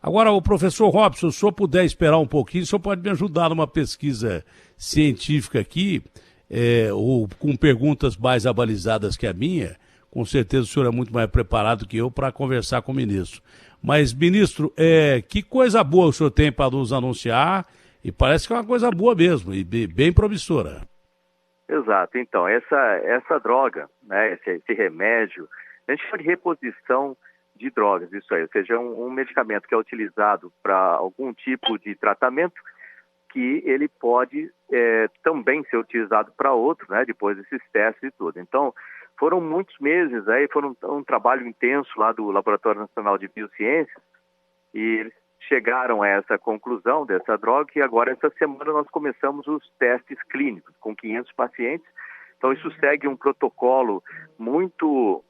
Agora, o professor Robson, se o senhor puder esperar um pouquinho, o senhor pode me ajudar numa pesquisa científica aqui, ou com perguntas mais abalizadas que a minha. Com certeza o senhor é muito mais preparado que eu para conversar com o ministro. Mas, ministro, que coisa boa o senhor tem para nos anunciar, e parece que é uma coisa boa mesmo, e bem promissora. Exato. Então, essa droga, né, esse remédio, a gente chama de reposição de drogas, isso aí, ou seja, um medicamento que é utilizado para algum tipo de tratamento, que ele pode também ser utilizado para outro, né, depois desses testes e tudo. Então, foram muitos meses, aí foram um trabalho intenso lá do Laboratório Nacional de Biociências, e eles chegaram a essa conclusão dessa droga, e agora, essa semana, nós começamos os testes clínicos com 500 pacientes. Então, isso segue um protocolo muito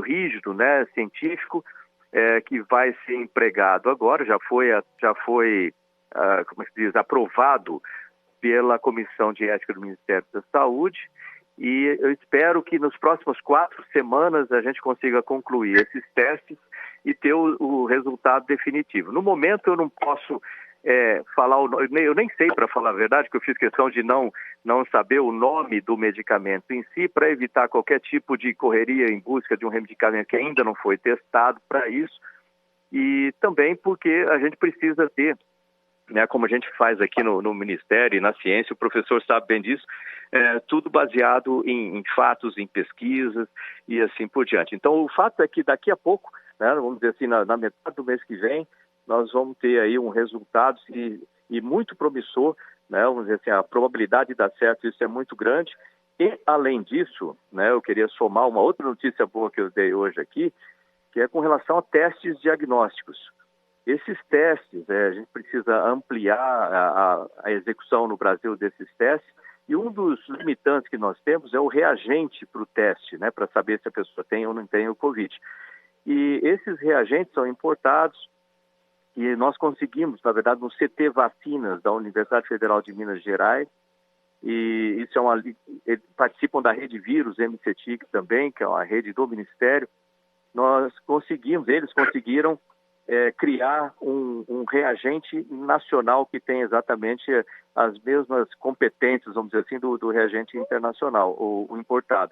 rígido, né, científico, que vai ser empregado agora, já foi como é que se diz, aprovado pela Comissão de Ética do Ministério da Saúde, e eu espero que nas próximas 4 semanas a gente consiga concluir esses testes e ter o resultado definitivo. No momento eu não posso falar eu nem sei, para falar a verdade, que eu fiz questão de não saber o nome do medicamento em si, para evitar qualquer tipo de correria em busca de um medicamento que ainda não foi testado para isso, e também porque a gente precisa ter, né, como a gente faz aqui no Ministério e na ciência, o professor sabe bem disso, tudo baseado em fatos, em pesquisas e assim por diante. Então, o fato é que daqui a pouco, né, vamos dizer assim, na metade do mês que vem, nós vamos ter aí um resultado e muito promissor, né, vamos dizer assim, a probabilidade de dar certo, isso é muito grande. E, além disso, né, eu queria somar uma outra notícia boa que eu dei hoje aqui, que é com relação a testes diagnósticos. Esses testes, a gente precisa ampliar a execução no Brasil desses testes, e um dos limitantes que nós temos é o reagente para o teste, né, para saber se a pessoa tem ou não tem o Covid. E esses reagentes são importados, e nós conseguimos, na verdade, no CT Vacinas da Universidade Federal de Minas Gerais, e isso eles participam da rede Vírus MCTIC também, que é uma rede do Ministério. Eles conseguiram criar um reagente nacional que tem exatamente as mesmas competências, vamos dizer assim, do reagente internacional, o importado.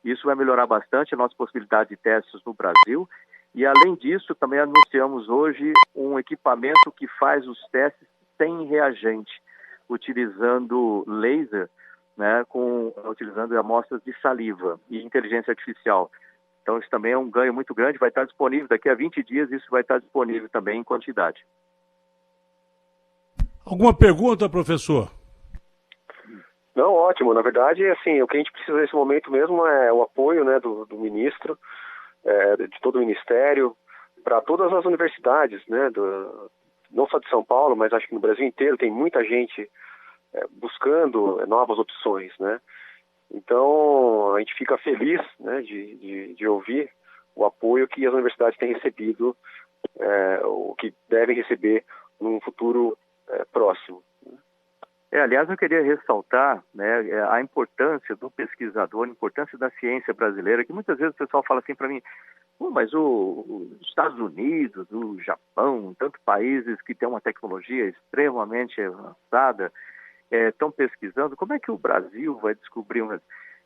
Isso vai melhorar bastante a nossa possibilidade de testes no Brasil, e além disso, também anunciamos hoje um equipamento que faz os testes sem reagente, utilizando laser, né, utilizando amostras de saliva e inteligência artificial. Então, isso também é um ganho muito grande, vai estar disponível daqui a 20 dias, isso vai estar disponível também em quantidade. Alguma pergunta, professor? Não, ótimo. Na verdade, assim, o que a gente precisa nesse momento mesmo é o apoio, né, do ministro, de todo o Ministério, para todas as universidades, né, não só de São Paulo, mas acho que no Brasil inteiro tem muita gente buscando novas opções, né? Então, a gente fica feliz, né, de ouvir o apoio que as universidades têm recebido, o que devem receber num futuro próximo. Aliás, eu queria ressaltar, né, a importância do pesquisador, a importância da ciência brasileira, que muitas vezes o pessoal fala assim para mim, mas os Estados Unidos, o Japão, tantos países que têm uma tecnologia extremamente avançada, estão pesquisando, como é que o Brasil vai descobrir uma...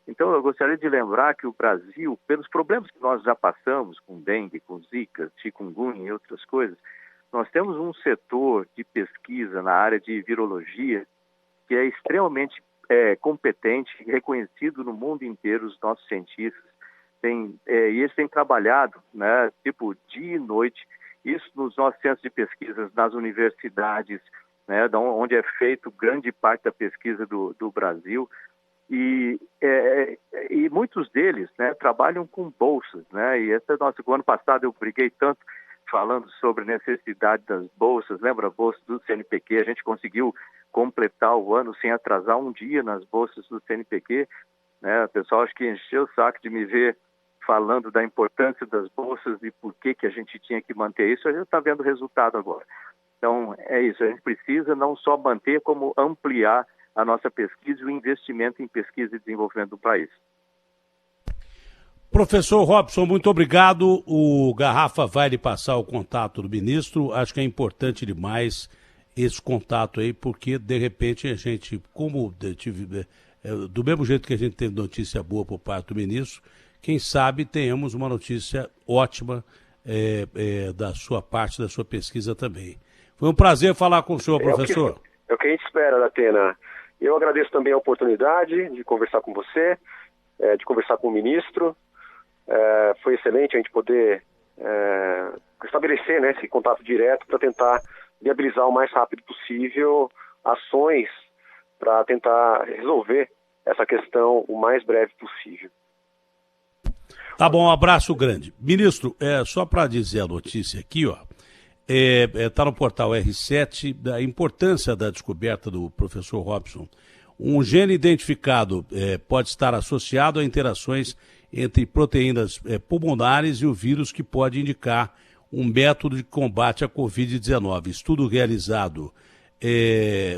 Então, eu gostaria de lembrar que o Brasil, pelos problemas que nós já passamos com dengue, com zika, chikungunya e outras coisas, nós temos um setor de pesquisa na área de virologia que é extremamente competente e reconhecido no mundo inteiro, os nossos cientistas. E eles têm trabalhado, né, tipo dia e noite, isso nos nossos centros de pesquisas, nas universidades, né, onde é feito grande parte da pesquisa do Brasil, e muitos deles, né, trabalham com bolsas, né, e o ano passado eu briguei tanto falando sobre a necessidade das bolsas, lembra a bolsa do CNPq, a gente conseguiu completar o ano sem atrasar um dia nas bolsas do CNPq, né, o pessoal acho que encheu o saco de me ver falando da importância das bolsas e por que a gente tinha que manter isso, a gente está vendo o resultado agora. Então, é isso, a gente precisa não só manter, como ampliar a nossa pesquisa e o investimento em pesquisa e desenvolvimento do país. Professor Robson, muito obrigado. O Garrafa vai lhe passar o contato do ministro. Acho que é importante demais esse contato aí, porque de repente a gente, do mesmo jeito que a gente teve notícia boa por parte do ministro, quem sabe tenhamos uma notícia ótima da sua parte, da sua pesquisa também. Foi um prazer falar com o senhor, professor. É o que a gente espera, Datena. Eu agradeço também a oportunidade de conversar com você, de conversar com o ministro. Foi excelente a gente poder estabelecer, né, esse contato direto para tentar viabilizar o mais rápido possível ações para tentar resolver essa questão o mais breve possível. Tá bom, um abraço grande. Ministro, só para dizer a notícia aqui, está no portal R7, da importância da descoberta do professor Robson. Um gene identificado pode estar associado a interações entre proteínas pulmonares e o vírus, que pode indicar um método de combate à Covid-19. Estudo realizado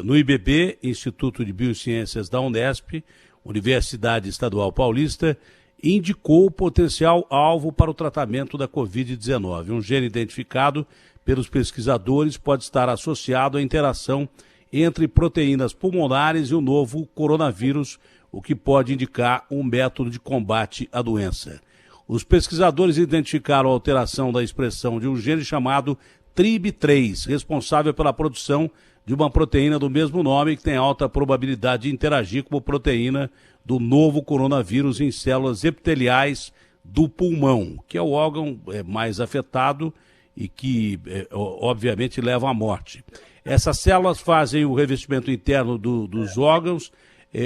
no IBB, Instituto de Biociências da Unesp, Universidade Estadual Paulista, indicou o potencial alvo para o tratamento da Covid-19. Um gene identificado pelos pesquisadores pode estar associado à interação entre proteínas pulmonares e o novo coronavírus, o que pode indicar um método de combate à doença. Os pesquisadores identificaram a alteração da expressão de um gene chamado TRIB3, responsável pela produção de uma proteína do mesmo nome, que tem alta probabilidade de interagir com a proteína do novo coronavírus em células epiteliais do pulmão, que é o órgão mais afetado e que, obviamente, leva à morte. Essas células fazem o revestimento interno dos órgãos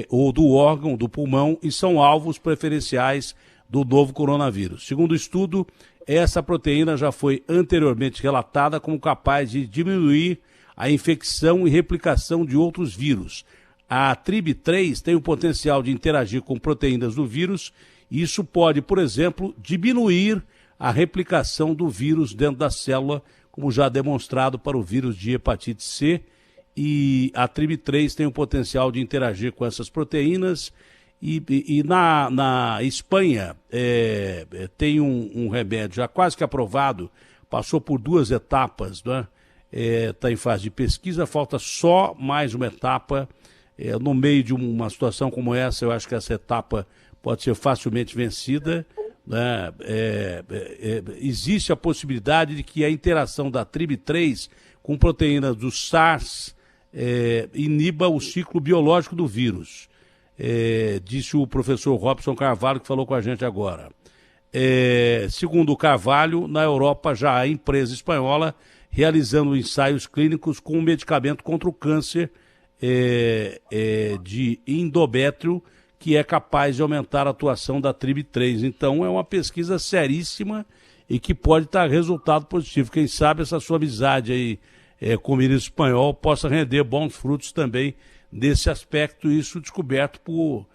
ou do órgão do pulmão e são alvos preferenciais do novo coronavírus. Segundo o estudo, essa proteína já foi anteriormente relatada como capaz de diminuir a infecção e replicação de outros vírus. A TRIB3 tem o potencial de interagir com proteínas do vírus e isso pode, por exemplo, diminuir a replicação do vírus dentro da célula, como já demonstrado para o vírus de hepatite C, e a TRIB3 tem o potencial de interagir com essas proteínas. E na Espanha tem um remédio já quase que aprovado, passou por 2 etapas, né? Está em fase de pesquisa, falta só mais uma etapa. No meio de uma situação como essa, eu acho que essa etapa pode ser facilmente vencida, né? Existe a possibilidade de que a interação da TRIB3 com proteínas do SARS iniba o ciclo biológico do vírus. Disse o professor Robson Carvalho, que falou com a gente agora. Segundo o Carvalho, na Europa já há empresa espanhola realizando ensaios clínicos com um medicamento contra o câncer de endobétrio, que é capaz de aumentar a atuação da TRIB3. Então é uma pesquisa seríssima e que pode dar resultado positivo. Quem sabe essa sua amizade aí com o ministro espanhol possa render bons frutos também nesse aspecto, isso descoberto por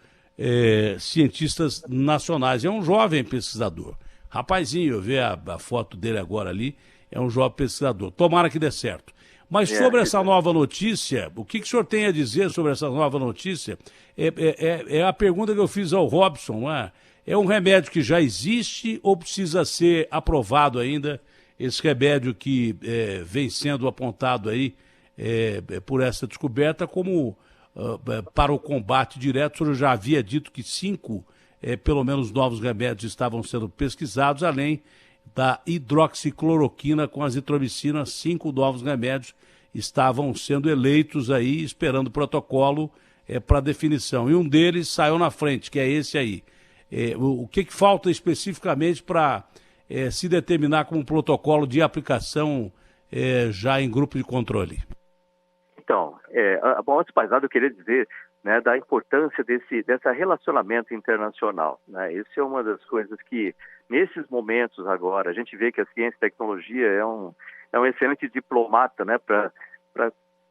cientistas nacionais. É um jovem pesquisador. Rapazinho, eu vi a foto dele agora ali, é um jovem pesquisador. Tomara que dê certo. Mas sobre essa nova notícia, o que o senhor tem a dizer sobre essa nova notícia? É a pergunta que eu fiz ao Robson, não é? É um remédio que já existe ou precisa ser aprovado ainda? Esse remédio que vem sendo apontado aí por essa descoberta como para o combate direto. O senhor já havia dito que 5, pelo menos, novos remédios estavam sendo pesquisados, além da hidroxicloroquina com azitromicina. 5 novos remédios estavam sendo eleitos aí, esperando o protocolo para definição. E um deles saiu na frente, que é esse aí. O que falta especificamente para se determinar como um protocolo de aplicação já em grupo de controle? Então, antes de mais nada, eu queria dizer, né, da importância desse relacionamento internacional, né? Isso é uma das coisas que, nesses momentos agora, a gente vê que a ciência e tecnologia é um excelente diplomata, né, para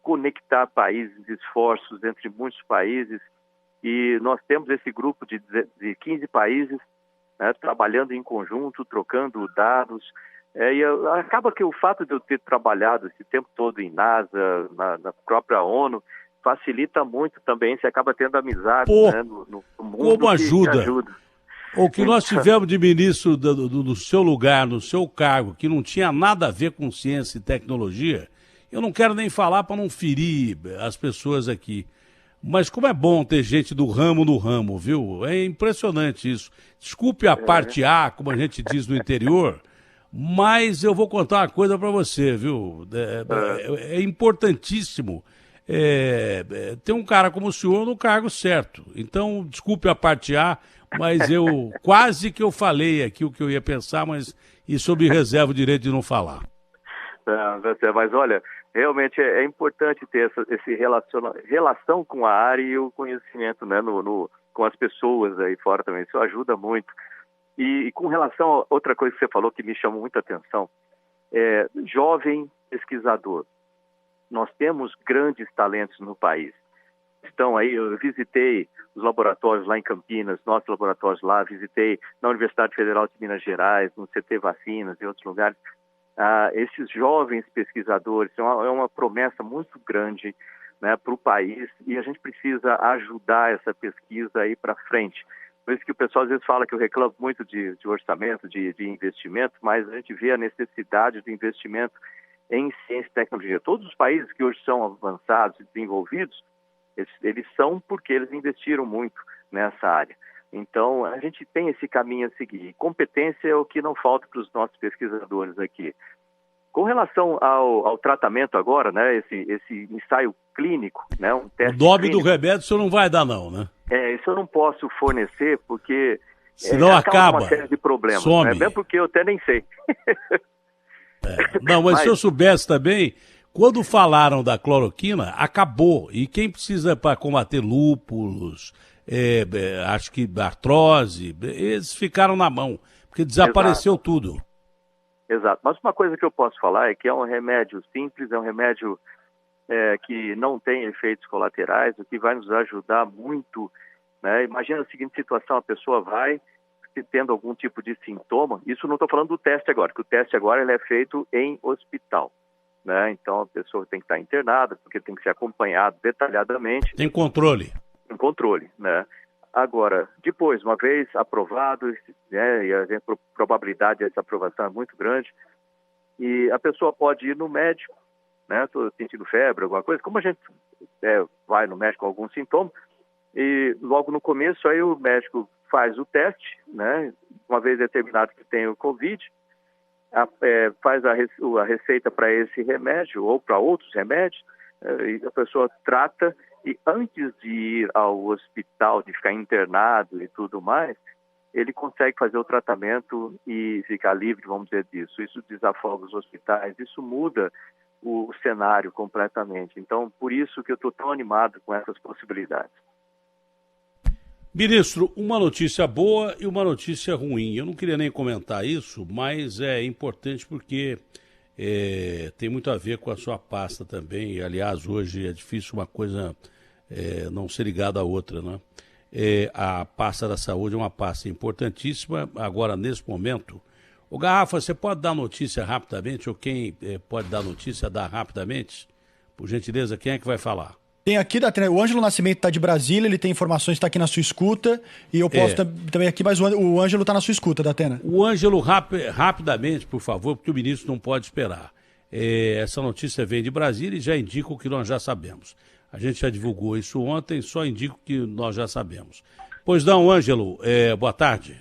conectar países, esforços entre muitos países, e nós temos esse grupo de 15 países, né, trabalhando em conjunto, trocando dados. E acaba que o fato de eu ter trabalhado esse tempo todo em NASA, na própria ONU, facilita muito também, você acaba tendo amizade, né, no mundo. Como ajuda? Que ajuda. O que nós tivemos de ministro do seu lugar, no seu cargo, que não tinha nada a ver com ciência e tecnologia, eu não quero nem falar para não ferir as pessoas aqui. Mas como é bom ter gente do ramo no ramo, viu? É impressionante isso. Desculpe a parte A, como a gente diz no interior, mas eu vou contar uma coisa para você, viu? É importantíssimo ter um cara como o senhor no cargo certo. Então, desculpe a parte A, mas eu quase que eu falei aqui o que eu ia pensar, mas isso eu me reservo o direito de não falar. Mas olha, realmente é importante ter essa relação com a área e o conhecimento, né, com as pessoas aí fora também. Isso ajuda muito. E com relação a outra coisa que você falou que me chamou muita atenção, jovem pesquisador. Nós temos grandes talentos no país. Estão aí, eu visitei os laboratórios lá em Campinas, nossos laboratórios lá, visitei na Universidade Federal de Minas Gerais, no CT Vacinas e outros lugares. Esses jovens pesquisadores é uma promessa muito grande, né, para o país, e a gente precisa ajudar essa pesquisa aí para frente. Por isso que o pessoal às vezes fala que eu reclamo muito de orçamento, de investimento, mas a gente vê a necessidade de investimento em ciência e tecnologia. Todos os países que hoje são avançados e desenvolvidos, eles são porque eles investiram muito nessa área. Então, a gente tem esse caminho a seguir. Competência é o que não falta para os nossos pesquisadores aqui. Com relação ao tratamento agora, né, esse ensaio clínico, né, um teste o nome clínico, do remédio o senhor não vai dar não, né? Isso eu não posso fornecer porque senão acaba, uma série de problemas. some. Né? Mesmo porque eu até nem sei. Não, mas se eu soubesse também, quando falaram da cloroquina, acabou. E quem precisa para combater lúpulos, acho que artrose, eles ficaram na mão, porque desapareceu tudo. Exato. Mas uma coisa que eu posso falar é que é um remédio simples, é um remédio que não tem efeitos colaterais, o que vai nos ajudar muito. Né? Imagina a seguinte situação, a pessoa vai tendo algum tipo de sintoma, isso não estou falando do teste agora, que o teste agora ele é feito em hospital. Né? Então a pessoa tem que estar internada, porque tem que ser acompanhado detalhadamente. Tem controle. Tem controle, né? Agora, depois, uma vez aprovado, né, e a probabilidade dessa aprovação é muito grande, e a pessoa pode ir no médico, né? Estou sentindo febre, alguma coisa, como a gente vai no médico com algum sintoma, e logo no começo aí o médico faz o teste, né? Uma vez determinado que tem o Covid, faz a receita para esse remédio ou para outros remédios, e a pessoa trata, e antes de ir ao hospital, de ficar internado e tudo mais, ele consegue fazer o tratamento e ficar livre, vamos dizer, disso. Isso desafoga os hospitais, isso muda o cenário completamente. Então, por isso que eu estou tão animado com essas possibilidades. Ministro, uma notícia boa e uma notícia ruim. Eu não queria nem comentar isso, mas é importante porque tem muito a ver com a sua pasta também. Aliás, hoje é difícil uma coisa não ser ligada à outra, né? A pasta da saúde é uma pasta importantíssima. Agora, nesse momento, o Garrafa, você pode dar notícia rapidamente, ou quem pode dar notícia, dá rapidamente? Por gentileza, quem é que vai falar? Tem aqui, o Ângelo Nascimento está de Brasília, ele tem informações, está aqui na sua escuta, e eu posso também aqui, mas o Ângelo está na sua escuta, Datena. O Ângelo, rapidamente, por favor, porque o ministro não pode esperar. Essa notícia vem de Brasília e já indica o que nós já sabemos. A gente já divulgou isso ontem, só indica o que nós já sabemos. Pois não, Ângelo, boa tarde.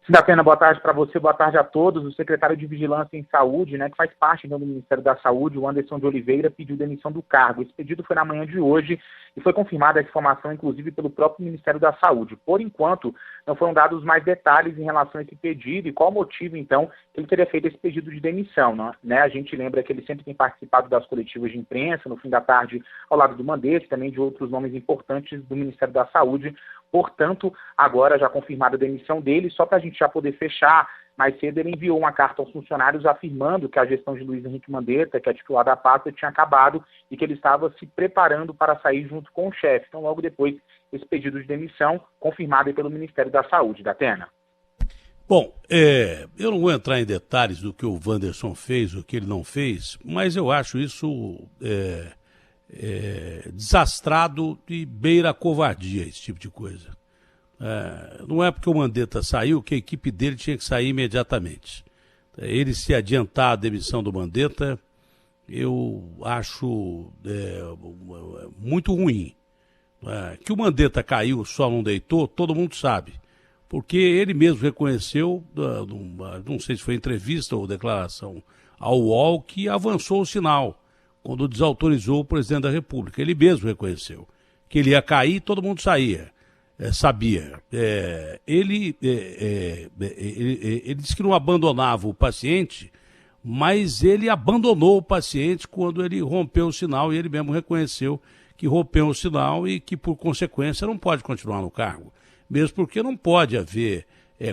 Datena, boa tarde para você, boa tarde a todos. O secretário de Vigilância em Saúde, né, que faz parte do Ministério da Saúde, o Anderson de Oliveira, pediu demissão do cargo. Esse pedido foi na manhã de hoje e foi confirmada essa informação, inclusive, pelo próprio Ministério da Saúde. Por enquanto, não foram dados mais detalhes em relação a esse pedido e qual o motivo, então, que ele teria feito esse pedido de demissão. Né? A gente lembra que ele sempre tem participado das coletivas de imprensa, no fim da tarde, ao lado do Mandetta, também de outros nomes importantes do Ministério da Saúde. Portanto, agora já confirmada a demissão dele, só para a gente já poder fechar, mais cedo ele enviou uma carta aos funcionários afirmando que a gestão de Luiz Henrique Mandetta, que é titular da pasta, tinha acabado e que ele estava se preparando para sair junto com o chefe. Então, logo depois, esse pedido de demissão confirmado pelo Ministério da Saúde. Datena. Bom, eu não vou entrar em detalhes do que o Wanderson fez, o que ele não fez, mas eu acho isso desastrado e beira a covardia, esse tipo de coisa. Não é porque o Mandetta saiu que a equipe dele tinha que sair imediatamente. Ele se adiantar a demissão do Mandetta, eu acho muito ruim. Que o Mandetta caiu, só não deitou, todo mundo sabe. Porque ele mesmo reconheceu, não sei se foi entrevista ou declaração ao UOL, que avançou o sinal quando desautorizou o presidente da República. Ele mesmo reconheceu que ele ia cair, todo mundo sabia. Ele disse que não abandonava o paciente, mas ele abandonou o paciente quando ele rompeu o sinal, e ele mesmo reconheceu que rompeu o sinal e que, por consequência, não pode continuar no cargo. Mesmo porque não pode haver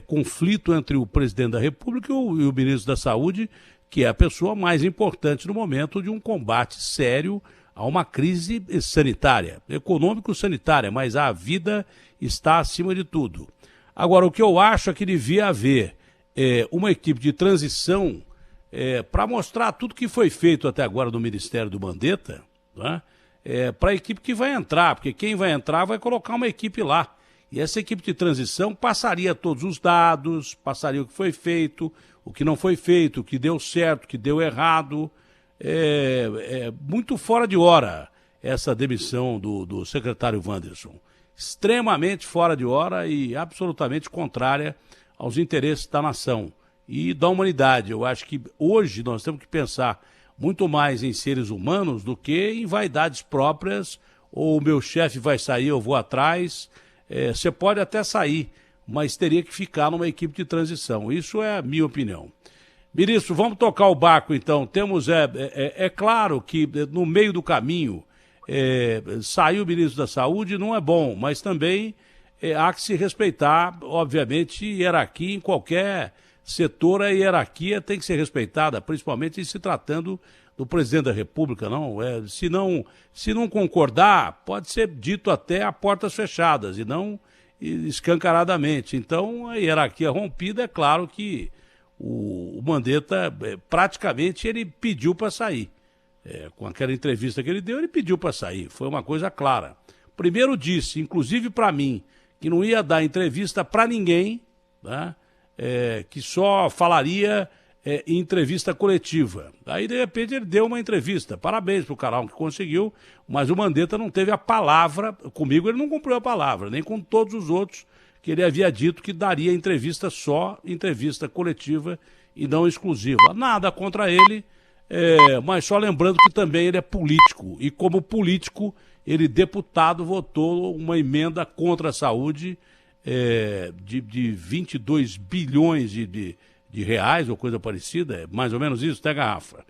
conflito entre o presidente da República e o ministro da Saúde, que é a pessoa mais importante no momento de um combate sério a uma crise sanitária, econômico-sanitária, mas a vida está acima de tudo. Agora, o que eu acho é que devia haver uma equipe de transição para mostrar tudo que foi feito até agora no Ministério do Mandetta, né? Para a equipe que vai entrar, porque quem vai entrar vai colocar uma equipe lá. E essa equipe de transição passaria todos os dados, passaria o que foi feito, o que não foi feito, o que deu certo, o que deu errado. Muito fora de hora essa demissão do secretário Wanderson. Extremamente fora de hora e absolutamente contrária aos interesses da nação e da humanidade. Eu acho que hoje nós temos que pensar muito mais em seres humanos do que em vaidades próprias, ou o meu chefe vai sair, eu vou atrás. Você pode até sair, mas teria que ficar numa equipe de transição. Isso é a minha opinião. Ministro, vamos tocar o barco então. Temos, claro que no meio do caminho saiu o ministro da Saúde, não é bom, mas também há que se respeitar, obviamente, hierarquia em qualquer setor. A hierarquia tem que ser respeitada, principalmente em se tratando do presidente da República, não? Se não concordar, pode ser dito até a portas fechadas e não escancaradamente. Então, a hierarquia rompida, é claro que o Mandetta, praticamente, ele pediu para sair. Com aquela entrevista que ele deu, ele pediu para sair. Foi uma coisa clara. Primeiro disse, inclusive para mim, que não ia dar entrevista para ninguém, né? Que só falaria em entrevista coletiva. Aí, de repente, ele deu uma entrevista. Parabéns para o canal que conseguiu, mas o Mandetta não teve a palavra. Comigo ele não cumpriu a palavra, nem com todos os outros que ele havia dito que daria entrevista coletiva e não exclusiva. Nada contra ele, mas só lembrando que também ele é político. E como político, ele, deputado, votou uma emenda contra a saúde de 22 bilhões de reais ou coisa parecida, mais ou menos isso, até garrafa.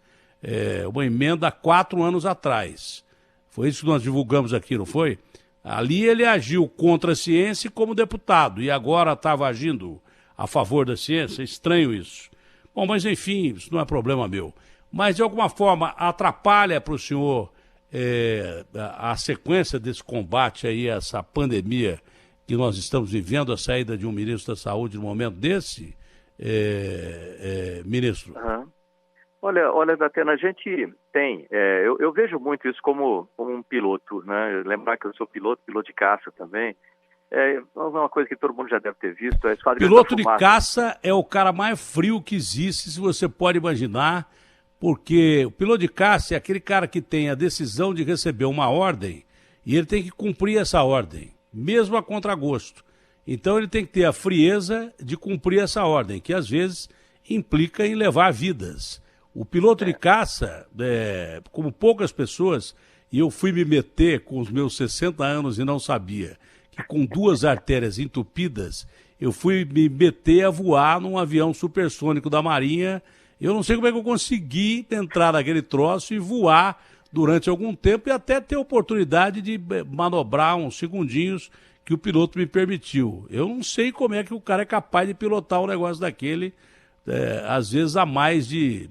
Uma emenda há 4 anos atrás. Foi isso que nós divulgamos aqui, não foi? Ali ele agiu contra a ciência como deputado e agora estava agindo a favor da ciência. Estranho isso. Bom, mas enfim, isso não é problema meu. Mas de alguma forma atrapalha para o senhor a sequência desse combate aí, essa pandemia que nós estamos vivendo, a saída de um ministro da Saúde no momento desse, ministro? Uhum. Olha, Datena, a gente tem, eu vejo muito isso como um piloto, né? Lembrar que eu sou piloto de caça também. É uma coisa que todo mundo já deve ter visto. Piloto de caça é o cara mais frio que existe, se você pode imaginar, porque o piloto de caça é aquele cara que tem a decisão de receber uma ordem e ele tem que cumprir essa ordem, mesmo a contragosto. Então ele tem que ter a frieza de cumprir essa ordem, que às vezes implica em levar vidas. O piloto de caça, como poucas pessoas, e eu fui me meter com os meus 60 anos e não sabia que com 2 artérias entupidas, eu fui me meter a voar num avião supersônico da Marinha. Eu não sei como é que eu consegui entrar naquele troço e voar durante algum tempo e até ter a oportunidade de manobrar uns segundinhos que o piloto me permitiu. Eu não sei como é que o cara é capaz de pilotar um negócio daquele, às vezes a mais de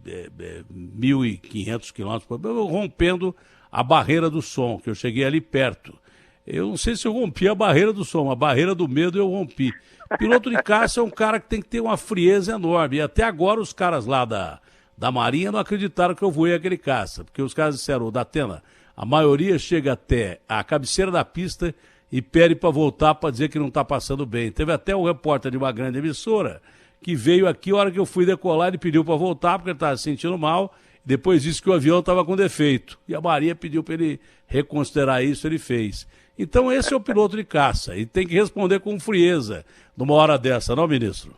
1.500 km/h, rompendo a barreira do som, que eu cheguei ali perto. Eu não sei se eu rompi a barreira do som, a barreira do medo eu rompi. Piloto de caça é um cara que tem que ter uma frieza enorme. E até agora os caras lá da Marinha não acreditaram que eu voei aquele caça. Porque os caras disseram, Datena, a maioria chega até a cabeceira da pista e pede para voltar para dizer que não está passando bem. Teve até um repórter de uma grande emissora que veio aqui, a hora que eu fui decolar, ele pediu para voltar porque ele estava se sentindo mal, depois disse que o avião estava com defeito. E a Maria pediu para ele reconsiderar isso, ele fez. Então esse é o piloto de caça e tem que responder com frieza numa hora dessa, não, ministro?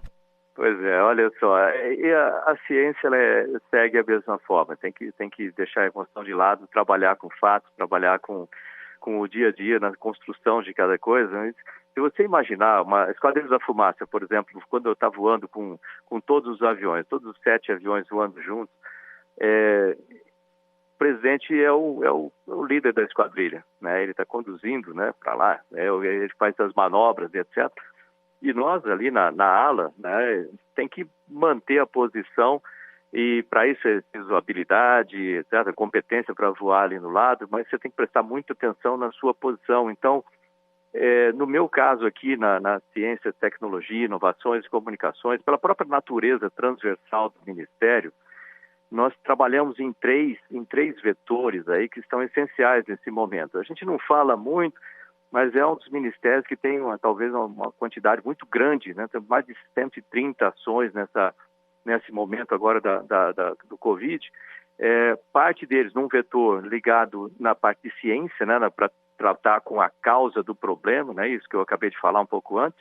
Pois é, olha só, e a ciência segue a mesma forma, tem que deixar a emoção de lado, trabalhar com fatos, trabalhar com o dia a dia, na construção de cada coisa. Se você imaginar uma Esquadrilha da Fumaça, por exemplo, quando eu estava voando com todos os aviões, todos os 7 aviões voando juntos, o presidente é o líder da esquadrilha, né? Ele está conduzindo, né, para lá, ele faz as manobras, etc. E nós ali na ala, né, tem que manter a posição, e para isso é preciso habilidade, etc., competência para voar ali no lado, mas você tem que prestar muita atenção na sua posição. Então, no meu caso aqui, na ciência, tecnologia, inovações e comunicações, pela própria natureza transversal do Ministério, nós trabalhamos em três vetores aí que estão essenciais nesse momento. A gente não fala muito, mas é um dos ministérios que tem talvez uma quantidade muito grande, né? Tem mais de 130 ações nesse momento agora do Covid. Parte deles num vetor ligado na parte de ciência, né? Para tratar com a causa do problema, né? Isso que eu acabei de falar um pouco antes.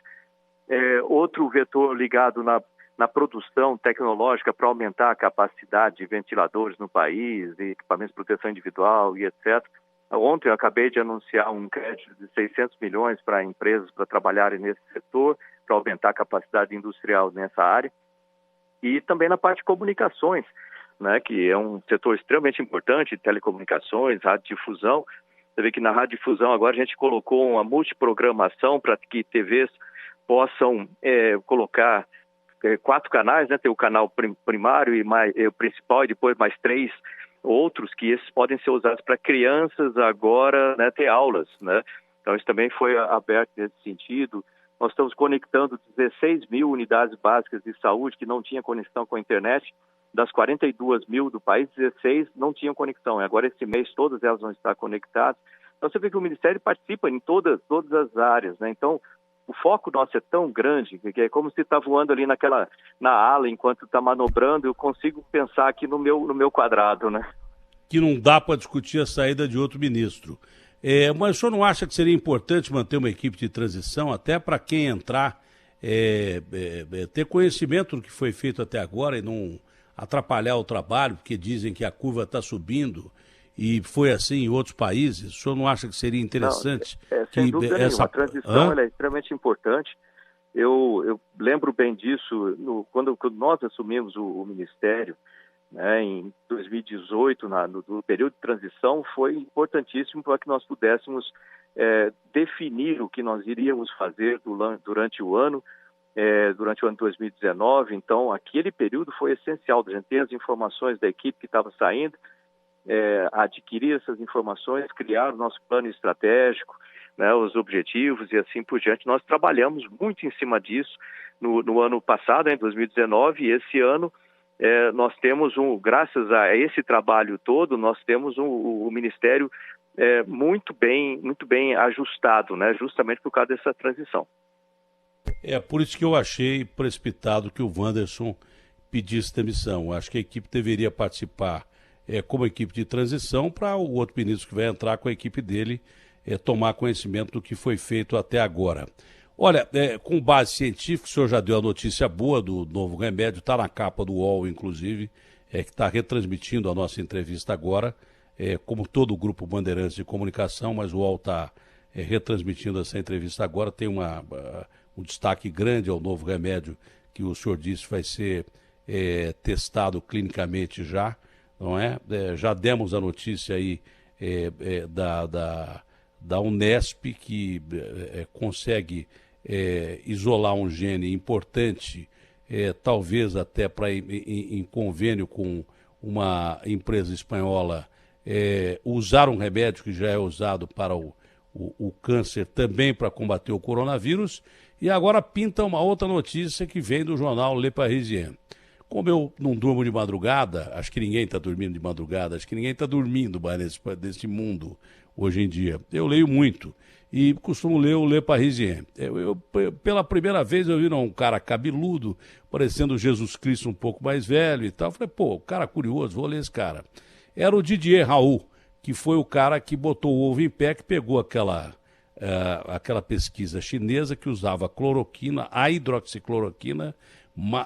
Outro vetor ligado na produção tecnológica para aumentar a capacidade de ventiladores no país, e equipamentos de proteção individual e etc. Ontem eu acabei de anunciar um crédito de 600 milhões para empresas para trabalharem nesse setor, para aumentar a capacidade industrial nessa área. E também na parte de comunicações, né, que é um setor extremamente importante, telecomunicações, radiodifusão. Você vê que na radiodifusão agora a gente colocou uma multiprogramação para que TVs possam colocar 4 canais, né, tem o canal primário e o principal, e depois mais 3 outros, que esses podem ser usados para crianças agora, né, ter aulas, né? Então isso também foi aberto nesse sentido. Nós estamos conectando 16 mil unidades básicas de saúde que não tinham conexão com a internet. Das 42 mil do país, 16 não tinham conexão. E agora esse mês todas elas vão estar conectadas. Então você vê que o Ministério participa em todas as áreas, né? Então o foco nosso é tão grande que é como se está voando ali na ala enquanto está manobrando. Eu consigo pensar aqui no meu quadrado, né? Que não dá para discutir a saída de outro ministro. Mas o senhor não acha que seria importante manter uma equipe de transição, até para quem entrar, ter conhecimento do que foi feito até agora e não atrapalhar o trabalho, porque dizem que a curva está subindo e foi assim em outros países? O senhor não acha que seria interessante? Sem dúvida nenhuma. A transição é extremamente importante. Eu lembro bem disso quando nós assumimos o Ministério, né, em 2018, no período de transição, foi importantíssimo para que nós pudéssemos definir o que nós iríamos fazer durante o ano de 2019. Então, aquele período foi essencial, a gente ter as informações da equipe que estava saindo, adquirir essas informações, criar o nosso plano estratégico, né, os objetivos e assim por diante. Nós trabalhamos muito em cima disso no ano passado, em 2019, e esse ano nós temos, graças a esse trabalho todo, nós temos o Ministério muito bem ajustado, né, justamente por causa dessa transição. Por isso que eu achei precipitado que o Wanderson pedisse demissão. Acho que a equipe deveria participar como equipe de transição para o outro ministro que vai entrar com a equipe dele tomar conhecimento do que foi feito até agora. Olha, com base científica, o senhor já deu a notícia boa do novo remédio, está na capa do UOL, inclusive, que está retransmitindo a nossa entrevista agora, como todo o Grupo Bandeirantes de Comunicação, mas o UOL está retransmitindo essa entrevista agora. Tem um destaque grande ao novo remédio que o senhor disse vai ser testado clinicamente já, não é? Já demos a notícia aí da Unesp, que consegue isolar um gene importante, talvez até em convênio com uma empresa espanhola, usar um remédio que já é usado para o câncer, também para combater o coronavírus. E agora pinta uma outra notícia que vem do jornal Le Parisien. Como eu não durmo de madrugada, acho que ninguém está dormindo de madrugada, acho que ninguém está dormindo mais nesse mundo hoje em dia. Eu leio muito. e costumo ler o Le Parisien. Pela primeira vez eu vi um cara cabeludo, parecendo Jesus Cristo um pouco mais velho e tal. Falei, pô, cara curioso, vou ler esse cara. Era o Didier Raoult, que foi o cara que botou o ovo em pé, que pegou aquela pesquisa chinesa que usava cloroquina, a hidroxicloroquina,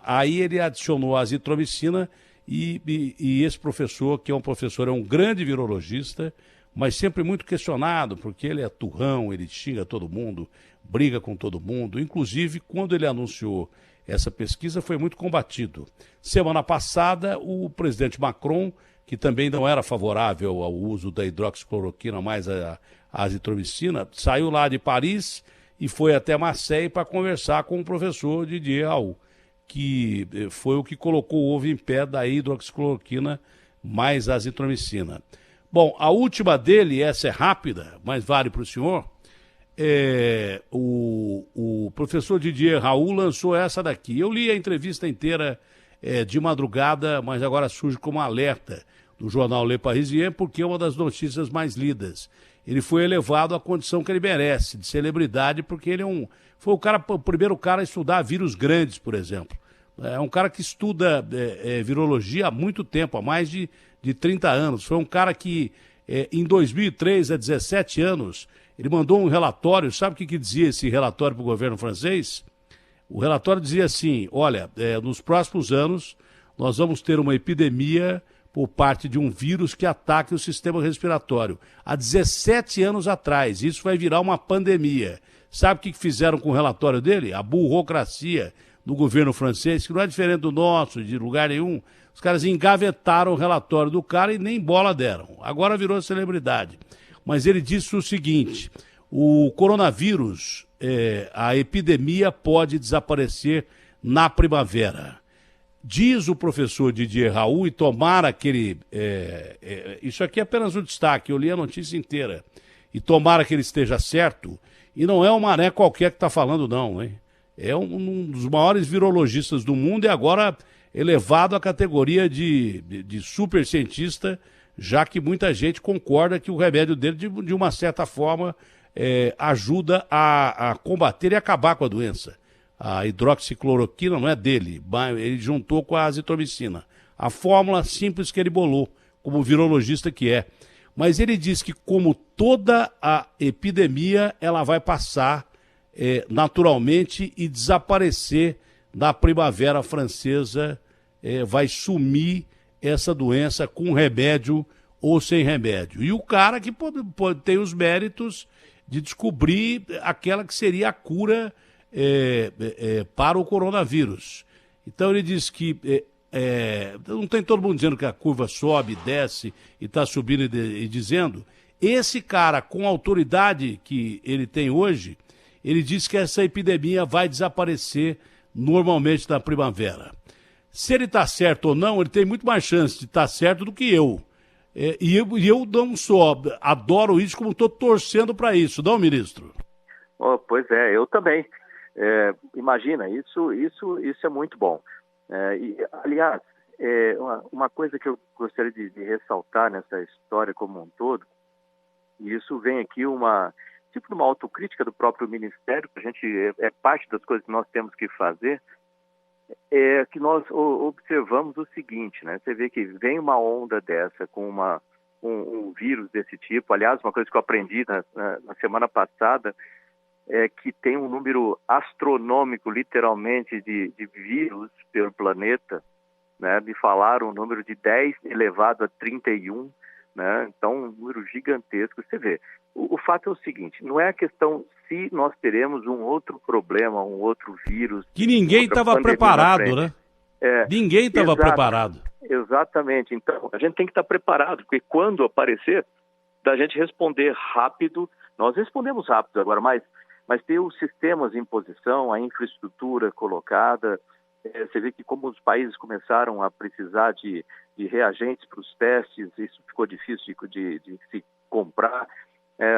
aí ele adicionou a azitromicina e esse professor, que é um grande virologista, mas sempre muito questionado, porque ele é turrão, ele xinga todo mundo, briga com todo mundo. Inclusive, quando ele anunciou essa pesquisa, foi muito combatido. Semana passada, o presidente Macron, que também não era favorável ao uso da hidroxicloroquina mais a azitromicina, saiu lá de Paris e foi até Marseille para conversar com o professor Didier Raoult, que foi o que colocou o ovo em pé da hidroxicloroquina mais a azitromicina. Bom, a última dele, essa é rápida, mas vale para o senhor, o professor Didier Raoult lançou essa daqui. Eu li a entrevista inteira de madrugada, mas agora surge como alerta do jornal Le Parisien, porque é uma das notícias mais lidas. Ele foi elevado à condição que ele merece, de celebridade, porque ele foi o primeiro cara a estudar vírus grandes, por exemplo. É um cara que estuda virologia há muito tempo, há mais de 30 anos. Foi um cara que, em 2003, há 17 anos, ele mandou um relatório. Sabe o que dizia esse relatório para o governo francês? O relatório dizia assim, olha, nos próximos anos nós vamos ter uma epidemia por parte de um vírus que ataque o sistema respiratório. Há 17 anos atrás, isso vai virar uma pandemia. Sabe o que fizeram com o relatório dele? A burocracia do governo francês, que não é diferente do nosso, de lugar nenhum. Os caras engavetaram o relatório do cara e nem bola deram. Agora virou celebridade. Mas ele disse o seguinte, o coronavírus, a epidemia pode desaparecer na primavera. Diz o professor Didier Raoult, e tomara que ele... isso aqui é apenas um destaque, eu li a notícia inteira. E tomara que ele esteja certo. E não é um mané qualquer que está falando, não, hein? É um dos maiores virologistas do mundo e agora elevado à categoria de super cientista, já que muita gente concorda que o remédio dele, de uma certa forma, ajuda a combater e acabar com a doença. A hidroxicloroquina não é dele, ele juntou com a azitromicina. A fórmula simples que ele bolou, como virologista que é. Mas ele diz que, como toda a epidemia, ela vai passar naturalmente e desaparecer na primavera francesa, vai sumir essa doença com remédio ou sem remédio. E o cara que tem os méritos de descobrir aquela que seria a cura para o coronavírus. Então ele diz que não tem todo mundo dizendo que a curva sobe, desce e está subindo e dizendo. Esse cara, com a autoridade que ele tem hoje, ele diz que essa epidemia vai desaparecer normalmente na primavera. Se ele está certo ou não, ele tem muito mais chance de estar certo do que eu. E eu não só adoro isso, como estou torcendo para isso, não, ministro? Oh, pois é, eu também. Imagina, isso é muito bom. Aliás, uma coisa que eu gostaria de ressaltar nessa história como um todo, e isso vem aqui tipo de uma autocrítica do próprio Ministério, que a gente é parte das coisas que nós temos que fazer, que nós observamos o seguinte, né? Você vê que vem uma onda dessa com um vírus desse tipo. Aliás, uma coisa que eu aprendi na semana passada é que tem um número astronômico, literalmente, de vírus pelo planeta, né? Me falaram um número de 10 elevado a 31, né? Então, um número gigantesco. Você vê, o fato é o seguinte, não é a questão se nós teremos um outro problema, um outro vírus... Que ninguém estava preparado, né? Ninguém estava preparado. Exatamente. Então, a gente tem que estar preparado, porque quando aparecer, da gente responder rápido. Nós respondemos rápido agora, mas ter os sistemas em posição, a infraestrutura colocada. Você vê que como os países começaram a precisar de reagentes para os testes, isso ficou difícil de se comprar.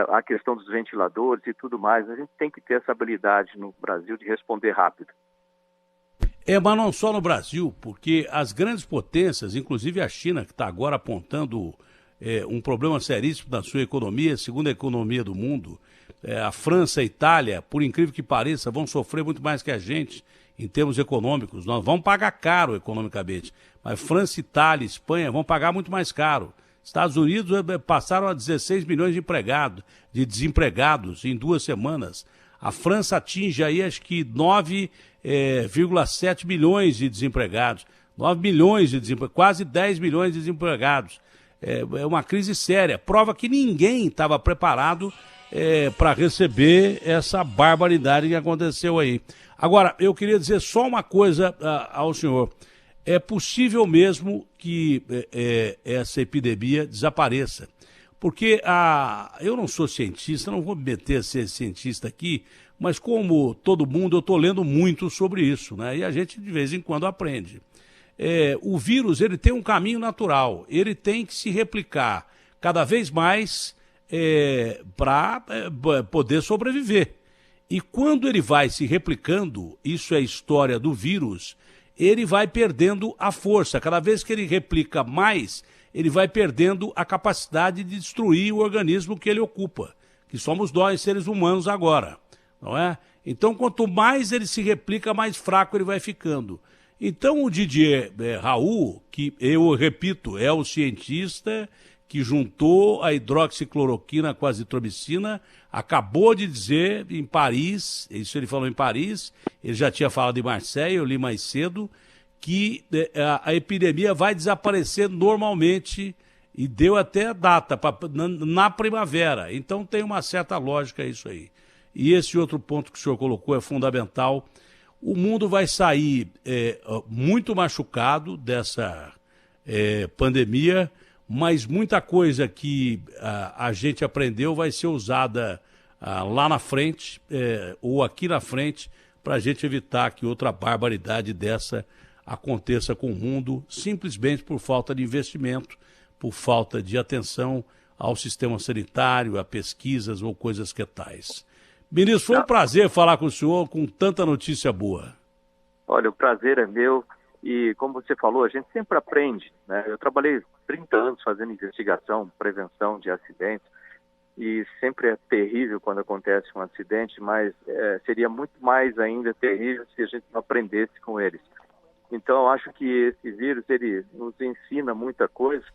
A questão dos ventiladores e tudo mais. A gente tem que ter essa habilidade no Brasil de responder rápido. Mas não só no Brasil, porque as grandes potências, inclusive a China, que está agora apontando um problema seríssimo na sua economia, segunda economia do mundo, a França e a Itália, por incrível que pareça, vão sofrer muito mais que a gente em termos econômicos. Nós vamos pagar caro economicamente, mas França, Itália, Espanha vão pagar muito mais caro. Estados Unidos passaram a 16 milhões de desempregados em 2 semanas. A França atinge aí acho que 9,7 milhões de desempregados. 9 milhões de desempregados, quase 10 milhões de desempregados. É uma crise séria. Prova que ninguém estava preparado para receber essa barbaridade que aconteceu aí. Agora, eu queria dizer só uma coisa ao senhor. É possível mesmo que essa epidemia desapareça. Porque eu não sou cientista, não vou me meter a ser cientista aqui, mas como todo mundo, eu estou lendo muito sobre isso, né? E a gente de vez em quando aprende. O vírus ele tem um caminho natural, ele tem que se replicar cada vez mais para poder sobreviver. E quando ele vai se replicando, isso é a história do vírus, ele vai perdendo a força. Cada vez que ele replica mais, ele vai perdendo a capacidade de destruir o organismo que ele ocupa, que somos nós, seres humanos agora, não é? Então, quanto mais ele se replica, mais fraco ele vai ficando. Então, o Didier Raoult, que eu repito, é o cientista que juntou a hidroxicloroquina com a azitromicina, acabou de dizer em Paris, isso ele falou em Paris, ele já tinha falado em Marseille, eu li mais cedo, que a epidemia vai desaparecer normalmente e deu até a data na primavera. Então tem uma certa lógica isso aí. E esse outro ponto que o senhor colocou é fundamental. O mundo vai sair muito machucado dessa pandemia, mas muita coisa que a gente aprendeu vai ser usada lá na frente ou aqui na frente para a gente evitar que outra barbaridade dessa aconteça com o mundo, simplesmente por falta de investimento, por falta de atenção ao sistema sanitário, a pesquisas ou coisas que tais. Ministro, foi um prazer falar com o senhor com tanta notícia boa. Olha, o prazer é meu e, como você falou, a gente sempre aprende, né? Eu trabalhei 30 anos fazendo investigação, prevenção de acidentes e sempre é terrível quando acontece um acidente, mas seria muito mais ainda terrível se a gente não aprendesse com eles. Então, eu acho que esse vírus, ele nos ensina muita coisa.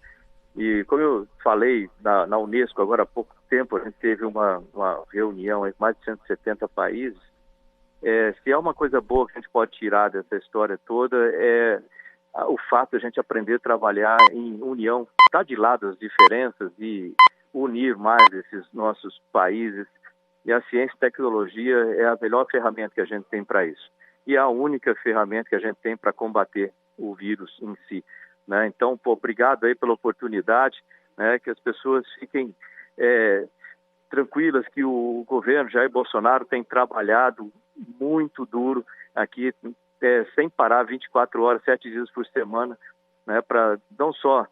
E como eu falei na Unesco agora há pouco tempo, a gente teve uma reunião em mais de 170 países. Se há uma coisa boa que a gente pode tirar dessa história toda, é o fato de a gente aprender a trabalhar em união, estar de lado as diferenças e unir mais esses nossos países. E a ciência e tecnologia é a melhor ferramenta que a gente tem para isso. E é a única ferramenta que a gente tem para combater o vírus em si, né? Então, obrigado aí pela oportunidade, né? Que as pessoas fiquem tranquilas que o governo Jair Bolsonaro tem trabalhado muito duro aqui, sem parar, 24 horas, 7 dias por semana, né? Para não só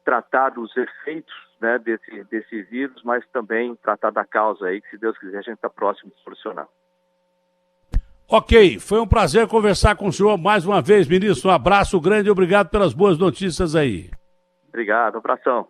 tratar dos efeitos, né, desse vírus, mas também tratar da causa aí, que se Deus quiser a gente está próximo de solucionar. Ok, foi um prazer conversar com o senhor mais uma vez, ministro. Um abraço grande e obrigado pelas boas notícias aí. Obrigado, um abração.